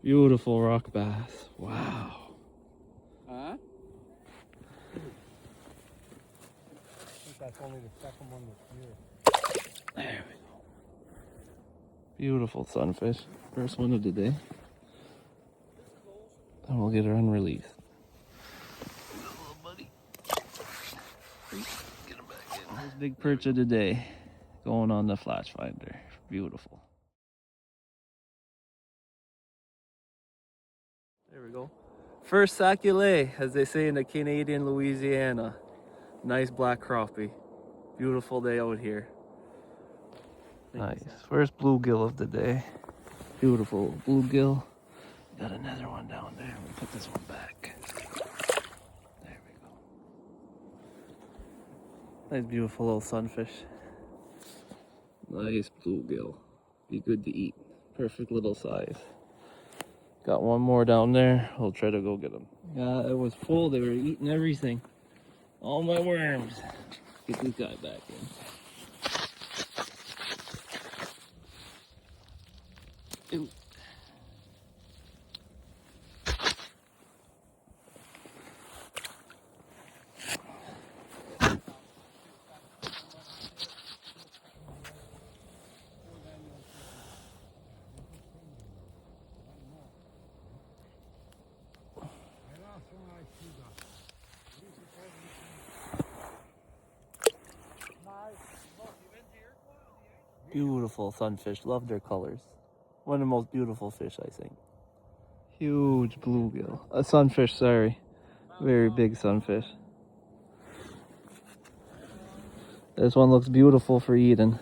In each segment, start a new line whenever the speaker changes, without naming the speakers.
Beautiful rock bass. Wow.
Huh? I think that's only the second one this year.
There we go. Beautiful sunfish. First one of the day. And we'll get her unreleased. Little buddy. Get him back in. First big perch of the day. Going on the flash finder. Beautiful. There we go. First sac-a-lait, as they say in the Canadian Louisiana. Nice black crappie. Beautiful day out here. Nice. First bluegill of the day. Beautiful bluegill. Got another one down there. We'll put this one back. There we go. Nice beautiful little sunfish. Nice bluegill. Be good to eat. Perfect little size. Got one more down there. I'll try to go get them. Yeah, it was full. They were eating everything. All my worms. Get this guy back in. Ew. Beautiful sunfish. Love their colors. One of the most beautiful fish, I think. Huge bluegill. A sunfish, sorry. Very big sunfish. This one looks beautiful for eating.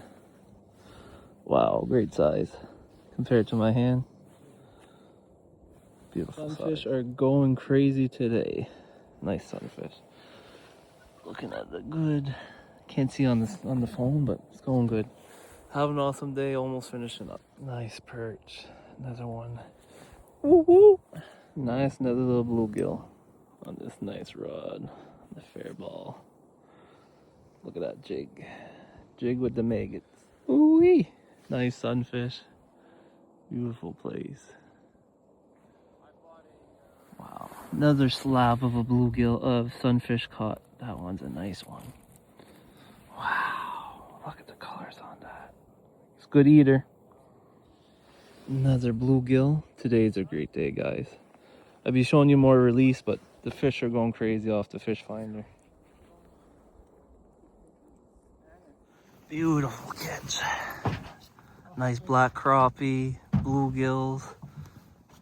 Wow, great size. Compared to my hand. Beautiful sunfish are going crazy today. Nice sunfish. Looking at the good. Can't see on the phone, but it's going good. Have an awesome day. Almost finishing up. Nice perch. Another one. Woo woo. Nice, another little bluegill on this nice rod. The fair ball. Look at that jig. Jig with the maggots. Ooh wee. Nice sunfish. Beautiful place. Wow. Another slab of a bluegill of sunfish caught. That one's a nice one. Wow. Look at the colors on that. It's a good eater. Another bluegill. Today's a great day, guys. I'll be showing you more release, but the fish are going crazy off the fish finder. Beautiful catch. Nice black crappie, bluegills,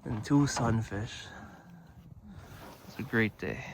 and 2 sunfish. It's a great day.